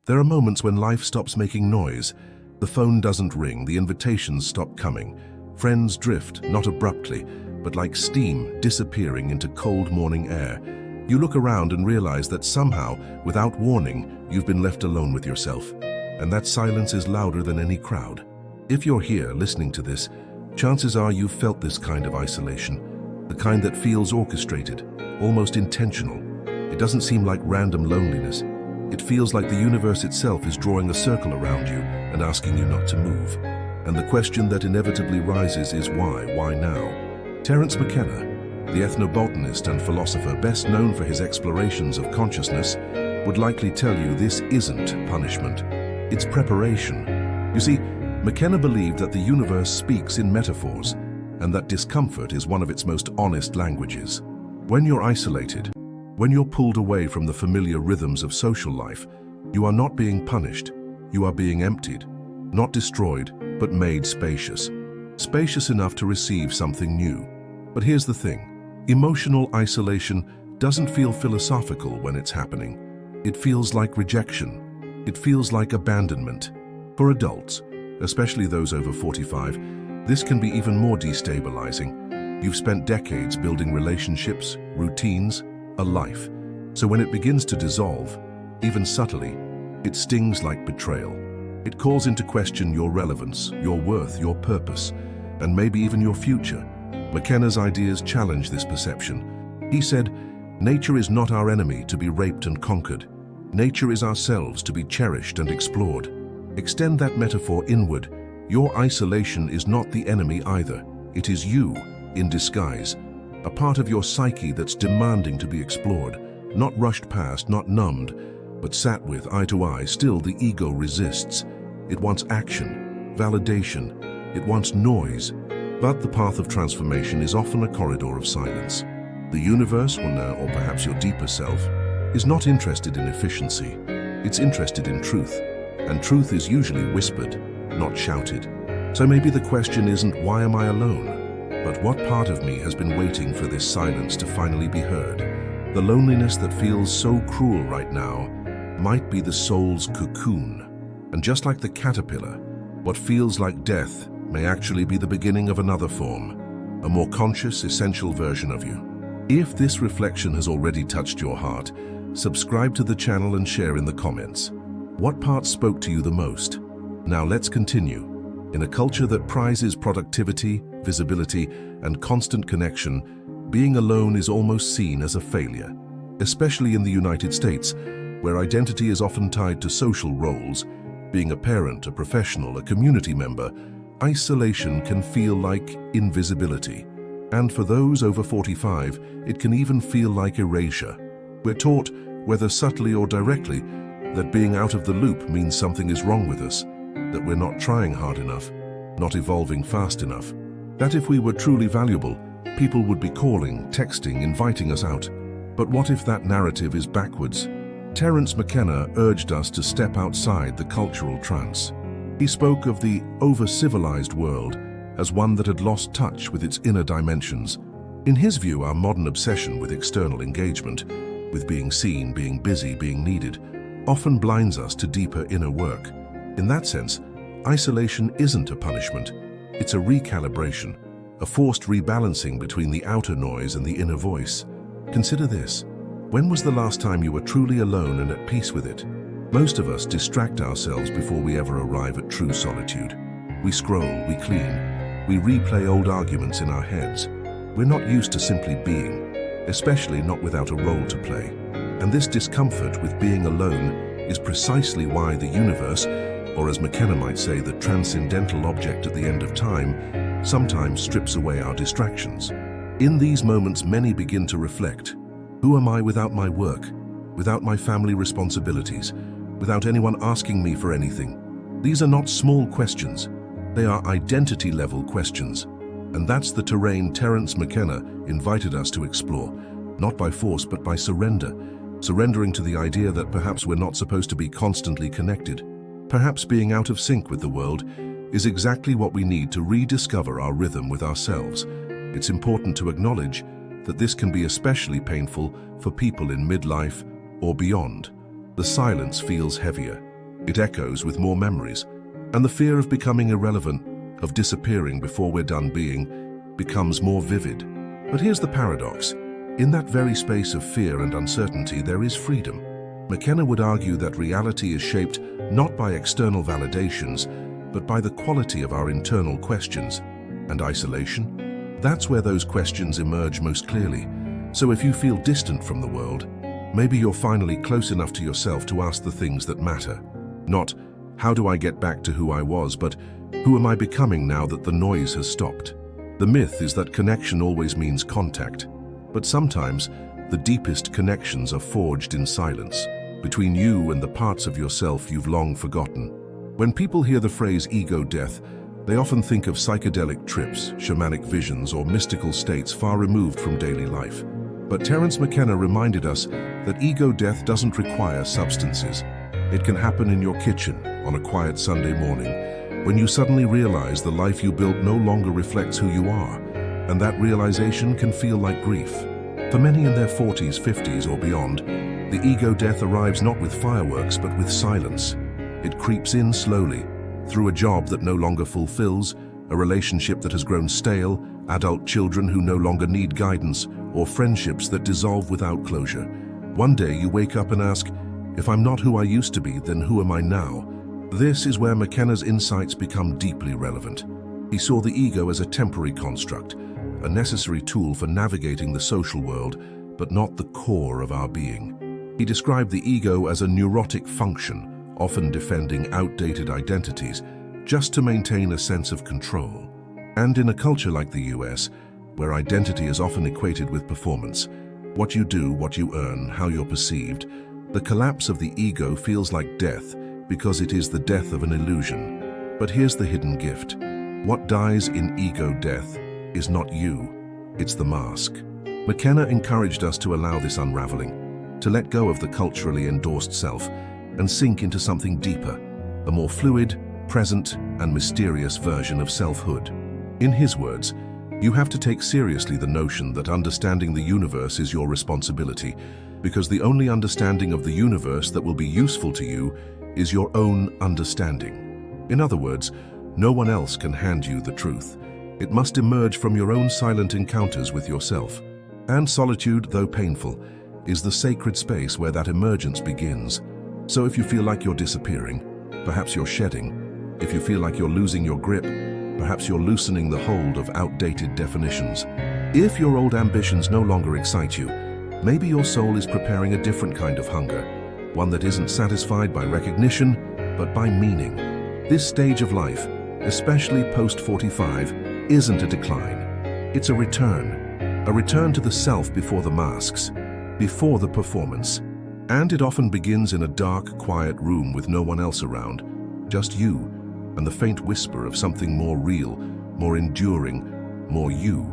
There are moments when life stops making noise. The phone doesn't ring, the invitations stop coming. Friends drift, not abruptly, but like steam disappearing into cold morning air. You look around and realize that somehow, without warning, you've been left alone with yourself. And that silence is louder than any crowd. If you're here listening to this, chances are you've felt this kind of isolation, the kind that feels orchestrated, almost intentional. It doesn't seem like random loneliness. It feels like the universe itself is drawing a circle around you and asking you not to move. And the question that inevitably rises is why? Why now? Terence McKenna, the ethnobotanist and philosopher best known for his explorations of consciousness, would likely tell you this isn't punishment. It's preparation. You see, McKenna believed that the universe speaks in metaphors, and that discomfort is one of its most honest languages. When you're isolated, when you're pulled away from the familiar rhythms of social life, you are not being punished, you are being emptied, not destroyed, but made spacious. Spacious enough to receive something new. But here's the thing, emotional isolation doesn't feel philosophical when it's happening. It feels like rejection. It feels like abandonment. For adults, especially those over 45, this can be even more destabilizing. You've spent decades building relationships, routines, a life. So when it begins to dissolve, even subtly, it stings like betrayal. It calls into question your relevance, your worth, your purpose, and maybe even your future. McKenna's ideas challenge this perception. He said, "Nature is not our enemy to be raped and conquered. Nature is ourselves to be cherished and explored." Extend that metaphor inward. Your isolation is not the enemy either. It is you, in disguise. A part of your psyche that's demanding to be explored, not rushed past, not numbed, but sat with eye to eye. Still, the ego resists. It wants action, validation. It wants noise. But the path of transformation is often a corridor of silence. The universe, or perhaps your deeper self, is not interested in efficiency. It's interested in truth. And truth is usually whispered, not shouted. So maybe the question isn't, why am I alone? But what part of me has been waiting for this silence to finally be heard? The loneliness that feels so cruel right now might be the soul's cocoon. And just like the caterpillar, what feels like death may actually be the beginning of another form, a more conscious, essential version of you. If this reflection has already touched your heart, subscribe to the channel and share in the comments. What part spoke to you the most? Now let's continue. In a culture that prizes productivity, visibility, and constant connection, being alone is almost seen as a failure, especially in the United States, where identity is often tied to social roles. Being a parent, a professional, a community member, isolation can feel like invisibility. And for those over 45, it can even feel like erasure. We're taught, whether subtly or directly, that being out of the loop means something is wrong with us, that we're not trying hard enough, not evolving fast enough, that if we were truly valuable, people would be calling, texting, inviting us out. But what if that narrative is backwards? Terence McKenna urged us to step outside the cultural trance. He spoke of the over-civilized world as one that had lost touch with its inner dimensions. In his view, our modern obsession with external engagement, with being seen, being busy, being needed, often blinds us to deeper inner work. In that sense, isolation isn't a punishment. It's a recalibration, a forced rebalancing between the outer noise and the inner voice. Consider this. When was the last time you were truly alone and at peace with it? Most of us distract ourselves before we ever arrive at true solitude. We scroll, we clean, we replay old arguments in our heads. We're not used to simply being, especially not without a role to play. And this discomfort with being alone is precisely why the universe, or as McKenna might say, the transcendental object at the end of time, sometimes strips away our distractions. In these moments, many begin to reflect. Who am I without my work, without my family responsibilities, without anyone asking me for anything? These are not small questions. They are identity-level questions. And that's the terrain Terence McKenna invited us to explore, not by force but by surrender. Surrendering to the idea that perhaps we're not supposed to be constantly connected. Perhaps being out of sync with the world is exactly what we need to rediscover our rhythm with ourselves. It's important to acknowledge that this can be especially painful for people in midlife or beyond. The silence feels heavier. It echoes with more memories. And the fear of becoming irrelevant, of disappearing before we're done being, becomes more vivid. But here's the paradox. In that very space of fear and uncertainty, there is freedom. McKenna would argue that reality is shaped not by external validations, but by the quality of our internal questions. And isolation? That's where those questions emerge most clearly. So if you feel distant from the world, maybe you're finally close enough to yourself to ask the things that matter. Not, how do I get back to who I was, but who am I becoming now that the noise has stopped? The myth is that connection always means contact. But sometimes, the deepest connections are forged in silence, between you and the parts of yourself you've long forgotten. When people hear the phrase ego death, they often think of psychedelic trips, shamanic visions, or mystical states far removed from daily life. But Terence McKenna reminded us that ego death doesn't require substances. It can happen in your kitchen on a quiet Sunday morning, when you suddenly realize the life you built no longer reflects who you are, and that realization can feel like grief. For many in their 40s, 50s, or beyond, the ego death arrives not with fireworks but with silence. It creeps in slowly, through a job that no longer fulfills, a relationship that has grown stale, adult children who no longer need guidance, or friendships that dissolve without closure. One day you wake up and ask, if I'm not who I used to be, then who am I now? This is where McKenna's insights become deeply relevant. He saw the ego as a temporary construct, a necessary tool for navigating the social world, but not the core of our being. He described the ego as a neurotic function, often defending outdated identities, just to maintain a sense of control. And in a culture like the US, where identity is often equated with performance, what you do, what you earn, how you're perceived, the collapse of the ego feels like death because it is the death of an illusion. But here's the hidden gift. What dies in ego death is not you, it's the mask. McKenna encouraged us to allow this unraveling, to let go of the culturally endorsed self and sink into something deeper, a more fluid, present, and mysterious version of selfhood. In his words, you have to take seriously the notion that understanding the universe is your responsibility, because the only understanding of the universe that will be useful to you is your own understanding. In other words, no one else can hand you the truth. It must emerge from your own silent encounters with yourself. And solitude, though painful, is the sacred space where that emergence begins. So if you feel like you're disappearing, perhaps you're shedding. If you feel like you're losing your grip, perhaps you're loosening the hold of outdated definitions. If your old ambitions no longer excite you, maybe your soul is preparing a different kind of hunger, one that isn't satisfied by recognition, but by meaning. This stage of life, especially post-45, isn't a decline. It's a return to the self before the masks, before the performance. And it often begins in a dark, quiet room with no one else around, just you and the faint whisper of something more real, more enduring, more you.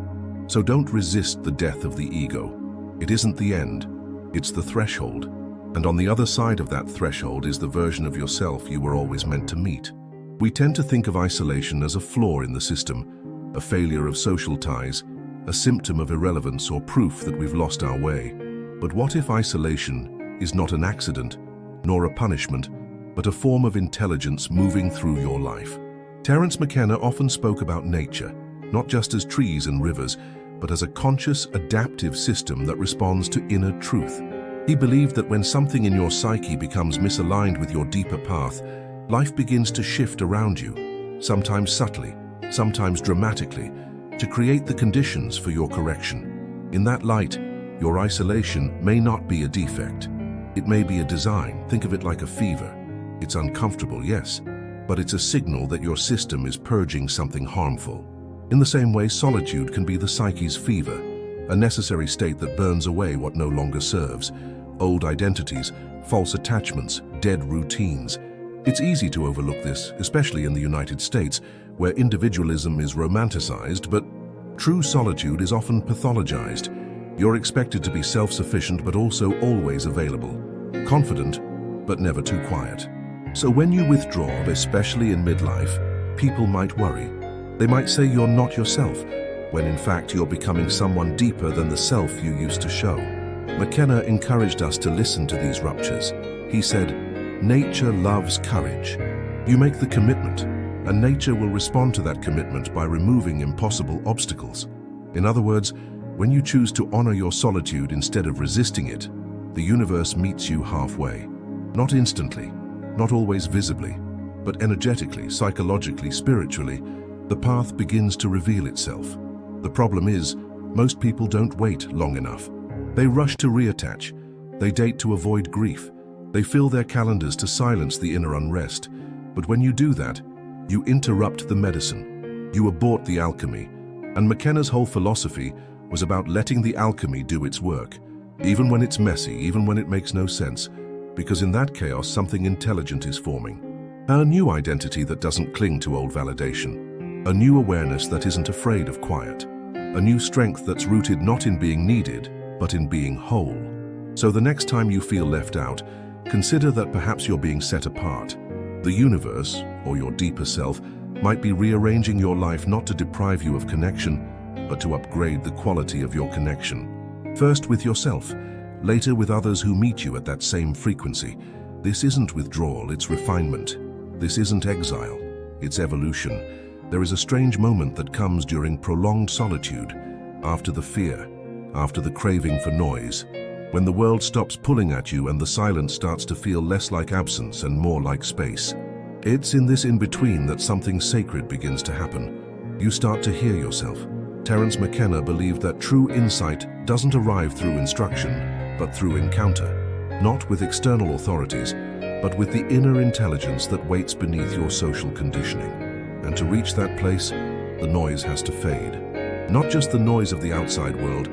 So don't resist the death of the ego. It isn't the end, it's the threshold. And on the other side of that threshold is the version of yourself you were always meant to meet. We tend to think of isolation as a flaw in the system, a failure of social ties, a symptom of irrelevance or proof that we've lost our way. But what if isolation is not an accident, nor a punishment, but a form of intelligence moving through your life? Terence McKenna often spoke about nature, not just as trees and rivers, but as a conscious, adaptive system that responds to inner truth. He believed that when something in your psyche becomes misaligned with your deeper path, life begins to shift around you, sometimes subtly, sometimes dramatically, to create the conditions for your correction. In that light, your isolation may not be a defect. It may be a design. Think of it like a fever. It's uncomfortable, yes, but it's a signal that your system is purging something harmful. In the same way, solitude can be the psyche's fever, a necessary state that burns away what no longer serves. Old identities, false attachments, dead routines. It's easy to overlook this, especially in the United States, where individualism is romanticized, but true solitude is often pathologized. You're expected to be self-sufficient but also always available, confident but never too quiet. So when you withdraw, especially in midlife, people might worry. They might say you're not yourself, when in fact you're becoming someone deeper than the self you used to show. McKenna encouraged us to listen to these ruptures. He said, Nature loves courage. You make the commitment, and nature will respond to that commitment by removing impossible obstacles. In other words, when you choose to honor your solitude instead of resisting it, the universe meets you halfway. Not instantly, not always visibly, but energetically, psychologically, spiritually, the path begins to reveal itself. The problem is, most people don't wait long enough. They rush to reattach. They date to avoid grief. They fill their calendars to silence the inner unrest. But when you do that, you interrupt the medicine. You abort the alchemy. And McKenna's whole philosophy was about letting the alchemy do its work, even when it's messy, even when it makes no sense, because in that chaos something intelligent is forming. A new identity that doesn't cling to old validation. A new awareness that isn't afraid of quiet. A new strength that's rooted not in being needed, but in being whole. So the next time you feel left out, consider that perhaps you're being set apart. The universe, or your deeper self, might be rearranging your life not to deprive you of connection, but to upgrade the quality of your connection. First with yourself, later with others who meet you at that same frequency. This isn't withdrawal, it's refinement. This isn't exile, it's evolution. There is a strange moment that comes during prolonged solitude, after the fear, after the craving for noise, when the world stops pulling at you and the silence starts to feel less like absence and more like space. It's in this in-between that something sacred begins to happen. You start to hear yourself. Terence McKenna believed that true insight doesn't arrive through instruction, but through encounter, not with external authorities, but with the inner intelligence that waits beneath your social conditioning. And to reach that place, the noise has to fade. Not just the noise of the outside world,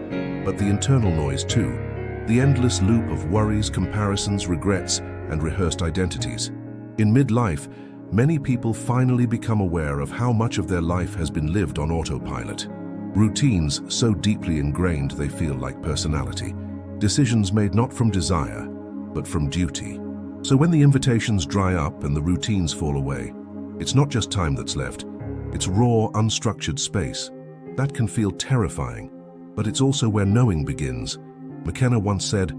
but the internal noise too. The endless loop of worries, comparisons, regrets, and rehearsed identities. In midlife, many people finally become aware of how much of their life has been lived on autopilot. Routines so deeply ingrained they feel like personality. Decisions made not from desire, but from duty. So when the invitations dry up and the routines fall away, it's not just time that's left, it's raw, unstructured space. That can feel terrifying, but it's also where knowing begins. McKenna once said,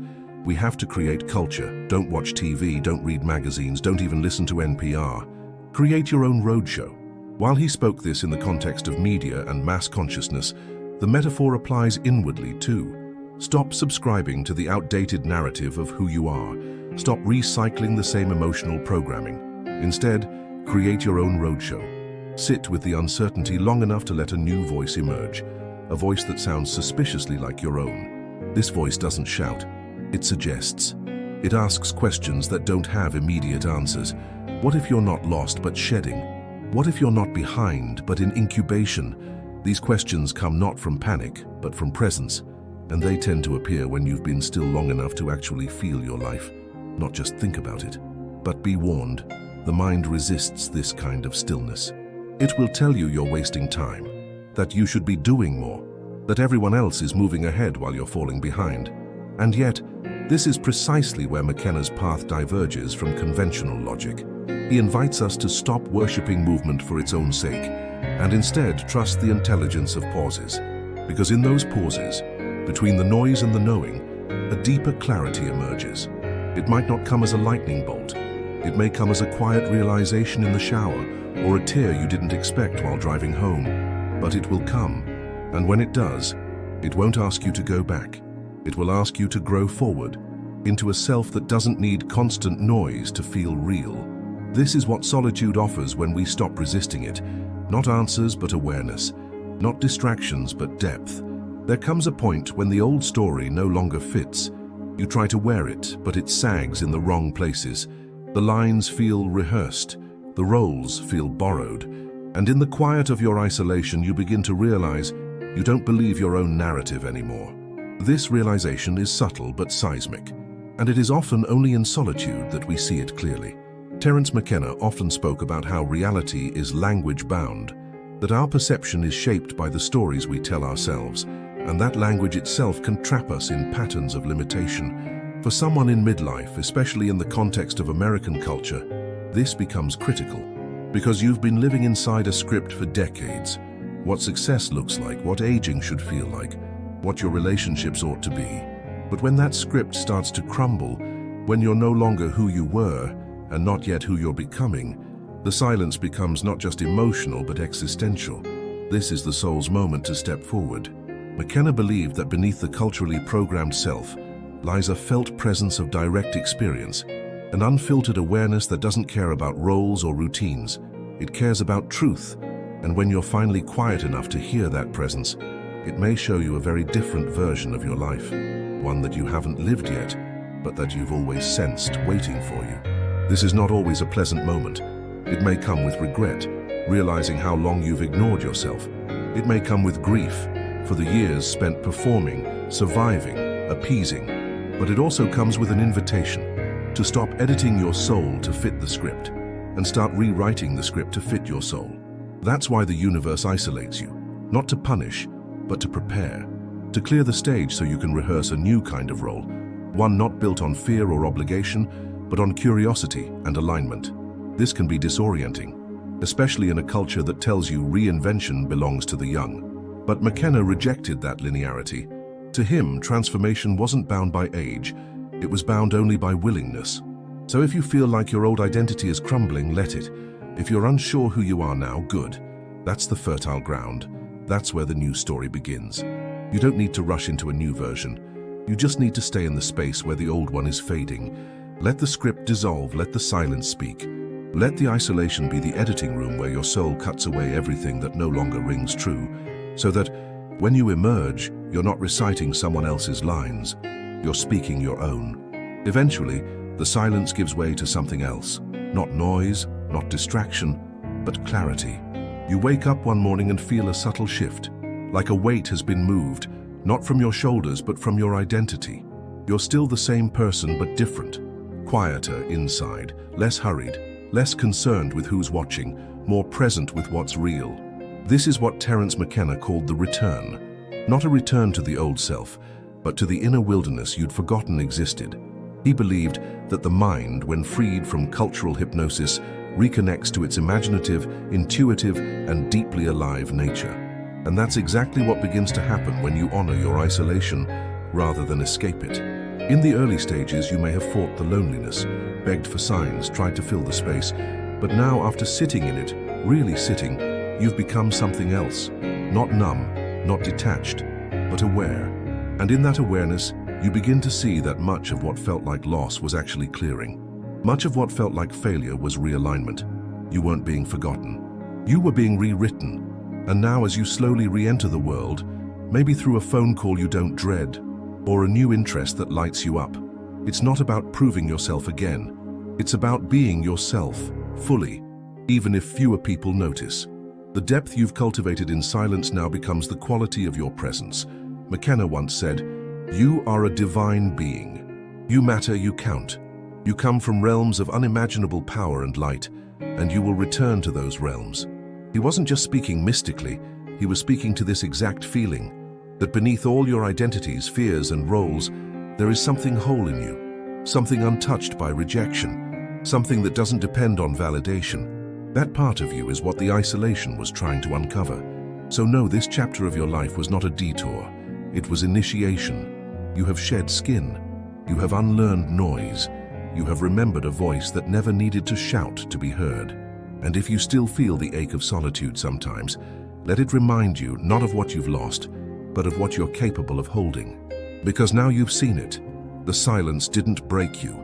"We have to create culture. Don't watch TV, don't read magazines, don't even listen to NPR. Create your own roadshow." While he spoke this in the context of media and mass consciousness, the metaphor applies inwardly too. Stop subscribing to the outdated narrative of who you are. Stop recycling the same emotional programming. Instead, create your own roadshow. Sit with the uncertainty long enough to let a new voice emerge, a voice that sounds suspiciously like your own. This voice doesn't shout, it suggests. It asks questions that don't have immediate answers. What if you're not lost but shedding? What if you're not behind but in incubation? These questions come not from panic, but from presence, and they tend to appear when you've been still long enough to actually feel your life, not just think about it. But be warned, the mind resists this kind of stillness. It will tell you you're wasting time, that you should be doing more, that everyone else is moving ahead while you're falling behind. And yet, this is precisely where McKenna's path diverges from conventional logic. He invites us to stop worshipping movement for its own sake, and instead trust the intelligence of pauses. Because in those pauses, between the noise and the knowing, a deeper clarity emerges. It might not come as a lightning bolt. It may come as a quiet realization in the shower, or a tear you didn't expect while driving home. But it will come, and when it does, it won't ask you to go back. It will ask you to grow forward, into a self that doesn't need constant noise to feel real. This is what solitude offers when we stop resisting it. Not answers, but awareness. Not distractions, but depth. There comes a point when the old story no longer fits. You try to wear it, but it sags in the wrong places. The lines feel rehearsed. The roles feel borrowed. And in the quiet of your isolation, you begin to realize you don't believe your own narrative anymore. This realization is subtle but seismic, and it is often only in solitude that we see it clearly. Terence McKenna often spoke about how reality is language-bound, that our perception is shaped by the stories we tell ourselves, and that language itself can trap us in patterns of limitation. For someone in midlife, especially in the context of American culture, this becomes critical, because you've been living inside a script for decades. What success looks like, what aging should feel like, what your relationships ought to be. But when that script starts to crumble, when you're no longer who you were, and not yet who you're becoming, the silence becomes not just emotional but existential. This is the soul's moment to step forward. McKenna believed that beneath the culturally programmed self lies a felt presence of direct experience, an unfiltered awareness that doesn't care about roles or routines. It cares about truth, and when you're finally quiet enough to hear that presence, it may show you a very different version of your life, one that you haven't lived yet, but that you've always sensed waiting for you. This is not always a pleasant moment. It may come with regret, realizing how long you've ignored yourself. It may come with grief for the years spent performing, surviving, appeasing. But it also comes with an invitation to stop editing your soul to fit the script and start rewriting the script to fit your soul. That's why the universe isolates you, not to punish, but to prepare, to clear the stage so you can rehearse a new kind of role, one not built on fear or obligation, but on curiosity and alignment. This can be disorienting, especially in a culture that tells you reinvention belongs to the young. But McKenna rejected that linearity. To him, transformation wasn't bound by age, it was bound only by willingness. So if you feel like your old identity is crumbling, let it. If you're unsure who you are now, good. That's the fertile ground. That's where the new story begins. You don't need to rush into a new version. You just need to stay in the space where the old one is fading. Let the script dissolve, let the silence speak. Let the isolation be the editing room where your soul cuts away everything that no longer rings true, so that when you emerge, you're not reciting someone else's lines, you're speaking your own. Eventually, the silence gives way to something else. Not noise, not distraction, but clarity. You wake up one morning and feel a subtle shift, like a weight has been moved, not from your shoulders but from your identity. You're still the same person but different, quieter inside, less hurried, less concerned with who's watching, more present with what's real. This is what Terence McKenna called the return. Not a return to the old self, but to the inner wilderness you'd forgotten existed. He believed that the mind, when freed from cultural hypnosis, reconnects to its imaginative, intuitive, and deeply alive nature. And that's exactly what begins to happen when you honor your isolation rather than escape it. In the early stages, you may have fought the loneliness, begged for signs, tried to fill the space, but now, after sitting in it, really sitting, you've become something else, not numb, not detached, but aware. And in that awareness, you begin to see that much of what felt like loss was actually clearing. Much of what felt like failure was realignment. You weren't being forgotten. You were being rewritten. And now, as you slowly re-enter the world, maybe through a phone call you don't dread, or a new interest that lights you up, it's not about proving yourself again. It's about being yourself, fully, even if fewer people notice. The depth you've cultivated in silence now becomes the quality of your presence. McKenna once said, "You are a divine being. You matter, you count. You come from realms of unimaginable power and light, and you will return to those realms." He wasn't just speaking mystically, he was speaking to this exact feeling, that beneath all your identities, fears, and roles, there is something whole in you, something untouched by rejection, something that doesn't depend on validation. That part of you is what the isolation was trying to uncover. So know this chapter of your life was not a detour, it was initiation. You have shed skin, you have unlearned noise, you have remembered a voice that never needed to shout to be heard. And if you still feel the ache of solitude sometimes, let it remind you not of what you've lost, but of what you're capable of holding. Because now you've seen it, the silence didn't break you,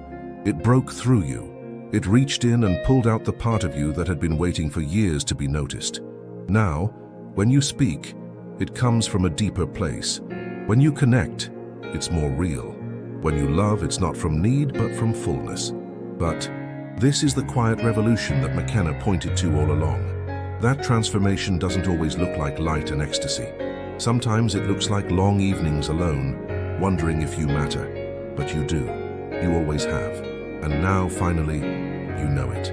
it broke through you. It reached in and pulled out the part of you that had been waiting for years to be noticed. Now, when you speak, it comes from a deeper place. When you connect, it's more real. When you love, it's not from need, but from fullness. But this is the quiet revolution that McKenna pointed to all along. That transformation doesn't always look like light and ecstasy. Sometimes it looks like long evenings alone, wondering if you matter. But you do. You always have. And now, finally, you know it.